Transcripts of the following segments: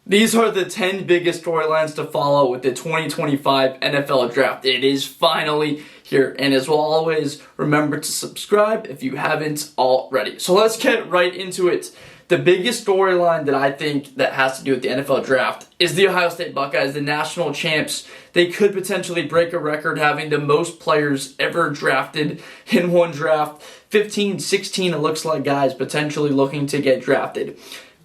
These are the 10 biggest storylines to follow with the 2025 NFL Draft. It is finally here. And as always, remember to subscribe if you haven't already. So let's get right into it. The biggest storyline that I think that has to do with the NFL Draft is the Ohio State Buckeyes, the national champs. They could potentially break a record having the most players ever drafted in one draft. 15, 16, it looks like, guys potentially looking to get drafted.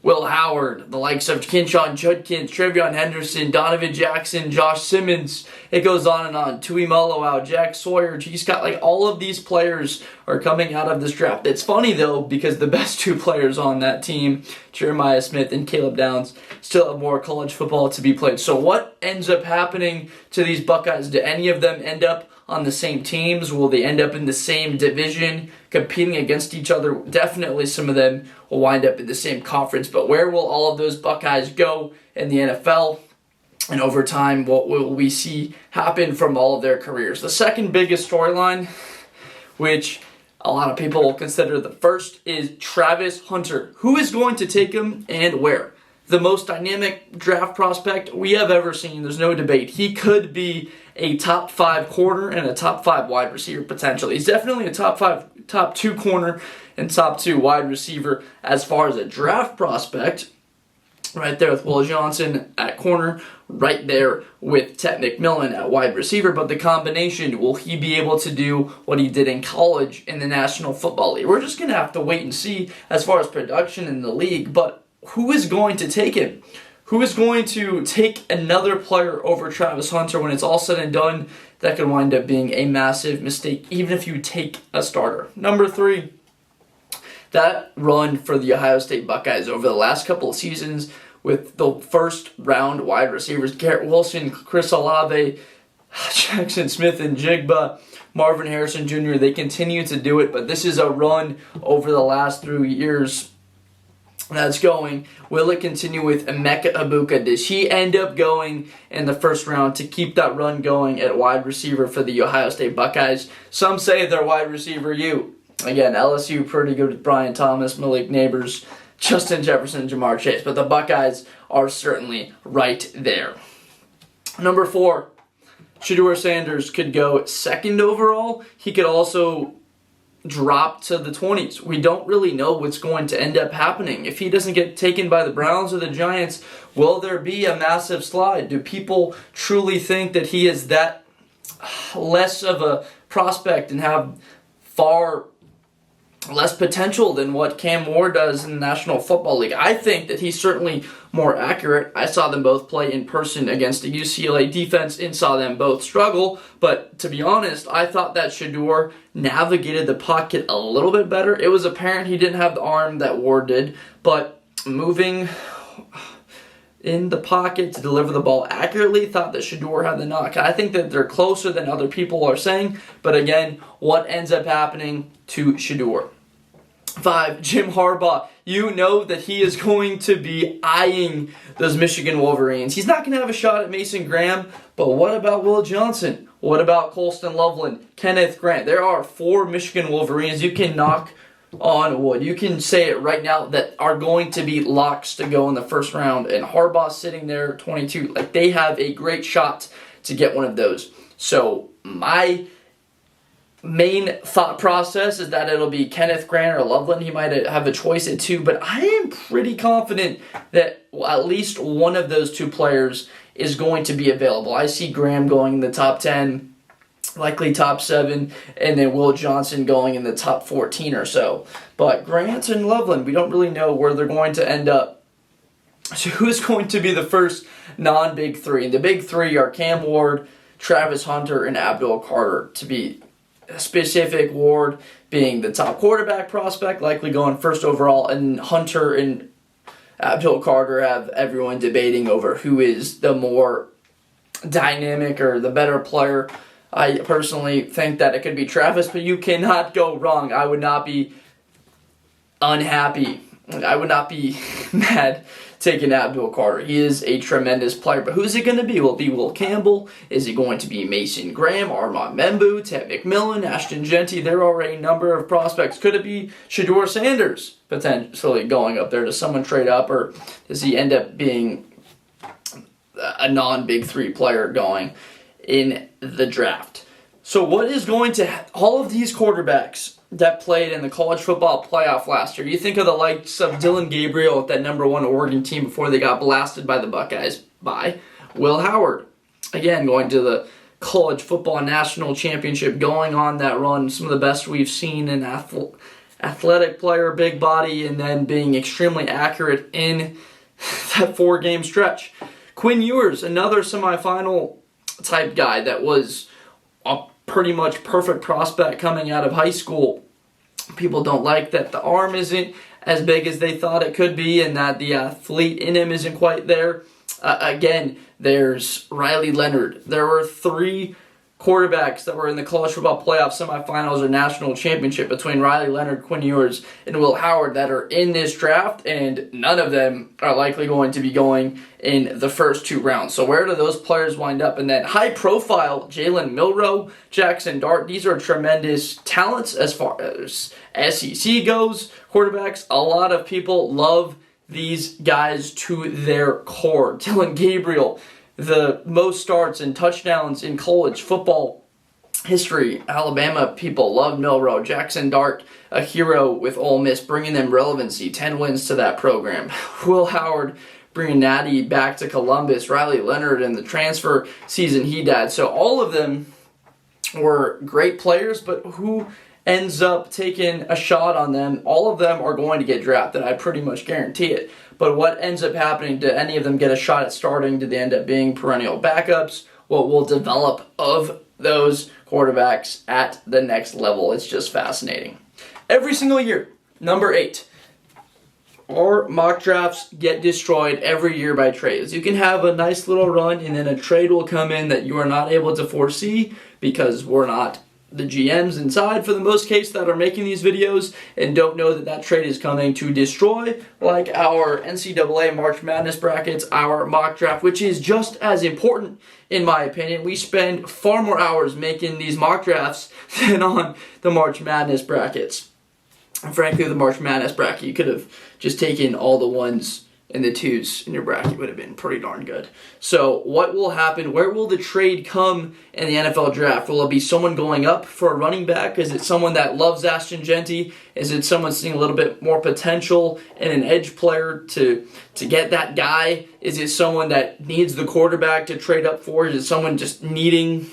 Will Howard, the likes of Quinshon Judkins, TreVeyon Henderson, Donovan Jackson, Josh Simmons. It goes on and on. Tuimoloau, Jack Sawyer, G. Scott, like all of these players are coming out of this draft. It's funny though because the best two players on that team, Jeremiah Smith and Caleb Downs, still have more college football to be played. So what ends up happening to these Buckeyes? Do any of them end up on the same teams? Will they end up in the same division, competing against each other? Definitely some of them will wind up in the same conference, but where will all of those Buckeyes go in the NFL? And over time, what will we see happen from all of their careers? The second biggest storyline, which a lot of people will consider the first, is Travis Hunter. Who is going to take him and where? The most dynamic draft prospect we have ever seen. There's no debate. He could be a top 5 corner and a top 5 wide receiver potentially. He's definitely a top 2 corner and top 2 wide receiver as far as a draft prospect. Right there with Will Johnson at corner, right there with Ted McMillan at wide receiver. But the combination, will he be able to do what he did in college in the National Football League? We're just going to have to wait and see as far as production in the league. But who is going to take him? Who is going to take another player over Travis Hunter when it's all said and done? That could wind up being a massive mistake, even if you take a starter. Number 3, that run for the Ohio State Buckeyes over the last couple of seasons with the first round wide receivers, Garrett Wilson, Chris Olave, Jackson Smith and Jigba, Marvin Harrison Jr., they continue to do it, but this is a run over the last 3 years that's going. Will it continue with Emeka Egbuka? Does he end up going in the first round to keep that run going at wide receiver for the Ohio State Buckeyes? Some say they're wide receiver U. Again, LSU pretty good with Brian Thomas, Malik Neighbors, Justin Jefferson, Jamar Chase. But the Buckeyes are certainly right there. Number 4, Shedeur Sanders could go 2nd overall. He could also drop to the 20s. We don't really know what's going to end up happening. If he doesn't get taken by the Browns or the Giants, will there be a massive slide? Do people truly think that he is that less of a prospect and have far less potential than what Cam Ward does in the National Football League? I think that he's certainly more accurate. I saw them both play in person against the UCLA defense and saw them both struggle. But to be honest, I thought that Shedeur navigated the pocket a little bit better. It was apparent he didn't have the arm that Ward did, but moving in the pocket to deliver the ball accurately, thought that Shedeur had the knock. I think that they're closer than other people are saying, but again, what ends up happening to Shedeur? 5, Jim Harbaugh. You know that he is going to be eyeing those Michigan Wolverines. He's not going to have a shot at Mason Graham, but what about Will Johnson? What about Colston Loveland, Kenneth Grant? There are 4 Michigan Wolverines you can knock on wood. You can say it right now that are going to be locks to go in the first round, and Harbaugh sitting there 22. Like, they have a great shot to get one of those. So my main thought process is that it'll be Kenneth Grant or Loveland. He might have a choice at 2, but I am pretty confident that at least one of those 2 players is going to be available. I see Graham going in the top 10, likely top 7, and then Will Johnson going in the top 14 or so. But Grant and Loveland, we don't really know where they're going to end up. So who's going to be the first non-Big 3? And the Big 3 are Cam Ward, Travis Hunter, and Abdul Carter. To be specific, Ward being the top quarterback prospect, likely going first overall, and Hunter and Abdul Carter have everyone debating over who is the more dynamic or the better player. I personally think that it could be Travis, but you cannot go wrong. I would not be unhappy. I would not be mad taking Abdul Carter. He is a tremendous player, but who's it going to be? Will it be Will Campbell? Is it going to be Mason Graham, Armand Membu, Ted McMillan, Ashton Jeanty? There are a number of prospects. Could it be Shedeur Sanders potentially going up there? Does someone trade up, or does he end up being a non-Big Three player going in the draft. So what is going to all of these quarterbacks that played in the college football playoff last year? You think of the likes of Dylan Gabriel with that number 1 Oregon team before they got blasted by the Buckeyes by Will Howard. Again, going to the college football national championship, going on that run, some of the best we've seen in athletic player, big body, and then being extremely accurate in that 4-game stretch. Quinn Ewers, another semifinal type guy that was a pretty much perfect prospect coming out of high school. People don't like that the arm isn't as big as they thought it could be and that the athlete in him isn't quite there. Again, there's Riley Leonard. There were 3 quarterbacks that were in the college football playoff semifinals or national championship between Riley Leonard, Quinn Ewers, and Will Howard that are in this draft, and none of them are likely going to be going in the first 2 rounds. So where do those players wind up? And then high profile, Jalen Milroe, Jackson Dart, these are tremendous talents as far as SEC goes. Quarterbacks, a lot of people love these guys to their core. Dylan Gabriel, the most starts and touchdowns in college football history. Alabama people love Milroe. Jackson Dart, a hero with Ole Miss, bringing them relevancy, 10 wins to that program. Will Howard bringing Natty back to Columbus. Riley Leonard in the transfer season he had. So all of them were great players, but who ends up taking a shot on them? All of them are going to get drafted. I pretty much guarantee it. But what ends up happening, do any of them get a shot at starting? Do they end up being perennial backups? What will develop of those quarterbacks at the next level? It's just fascinating. Every single year, number 8, our mock drafts get destroyed every year by trades. You can have a nice little run and then a trade will come in that you are not able to foresee because we're not the GMs inside for the most case that are making these videos and don't know that that trade is coming to destroy, like our NCAA March Madness brackets, our mock draft, which is just as important in my opinion. We spend far more hours making these mock drafts than on the March Madness brackets. And frankly, the March Madness bracket, you could have just taken all the 1s and the 2s in your bracket, would have been pretty darn good. So what will happen? Where will the trade come in the NFL draft? Will it be someone going up for a running back? Is it someone that loves Ashton Jeanty? Is it someone seeing a little bit more potential in an edge player to get that guy? Is it someone that needs the quarterback to trade up for? Is it someone just needing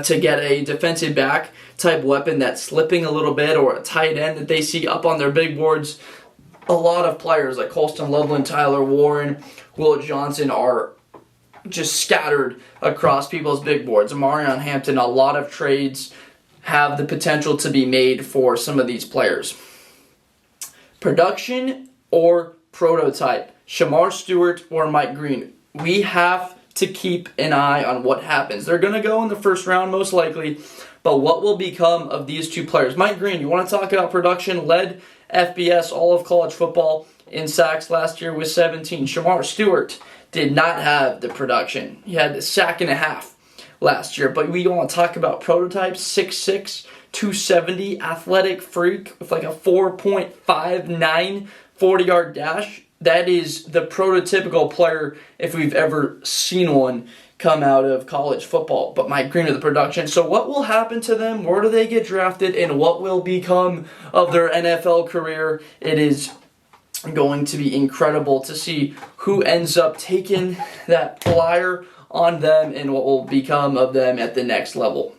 to get a defensive back type weapon that's slipping a little bit, or a tight end that they see up on their big boards? A lot of players like Colston Loveland, Tyler Warren, Will Johnson are just scattered across people's big boards. Amarion Hampton, a lot of trades have the potential to be made for some of these players. Production or prototype, Shamar Stewart or Mike Green. We have to keep an eye on what happens. They're going to go in the first round most likely, but what will become of these 2 players? Mike Green, you want to talk about production, led FBS all of college football in sacks last year with 17. Shamar Stewart did not have the production. He had a sack and a half last year, but we want to talk about prototypes, 6'6", 270, athletic freak with like a 4.59 40-yard dash. That is the prototypical player if we've ever seen one come out of college football. But Mike Green of the production. So what will happen to them? Where do they get drafted? And what will become of their NFL career? It is going to be incredible to see who ends up taking that flyer on them and what will become of them at the next level.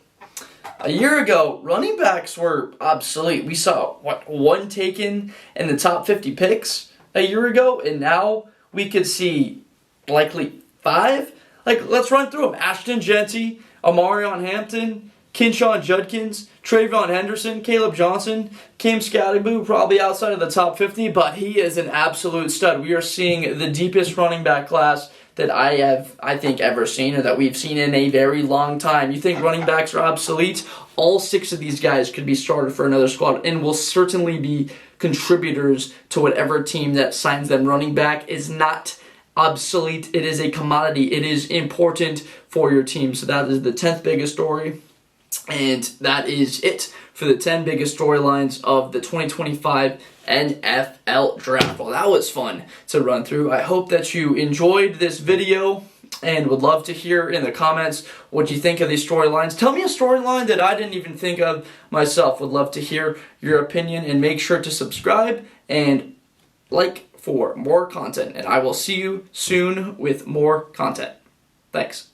A year ago, running backs were obsolete. We saw, 1 taken in the top 50 picks a year ago, and now we could see likely 5. Like, let's run through them. Ashton Jeanty, Amarion Hampton, Kinshawn Judkins, Trayvon Henderson, Caleb Johnson, Cam Scatterboo, probably outside of the top 50, but he is an absolute stud. We are seeing the deepest running back class that I think, ever seen, or that we've seen in a very long time. You think running backs are obsolete? All 6 of these guys could be started for another squad and will certainly be contributors to whatever team that signs them. Running back is not obsolete. It is a commodity. It is important for your team. So that is the 10th biggest story And that is it for the 10 biggest storylines of the 2025 NFL Draft. Well, that was fun to run through. I hope that you enjoyed this video and would love to hear in the comments what you think of these storylines. Tell me a storyline that I didn't even think of myself. Would love to hear your opinion, and make sure to subscribe and like for more content. And I will see you soon with more content. Thanks.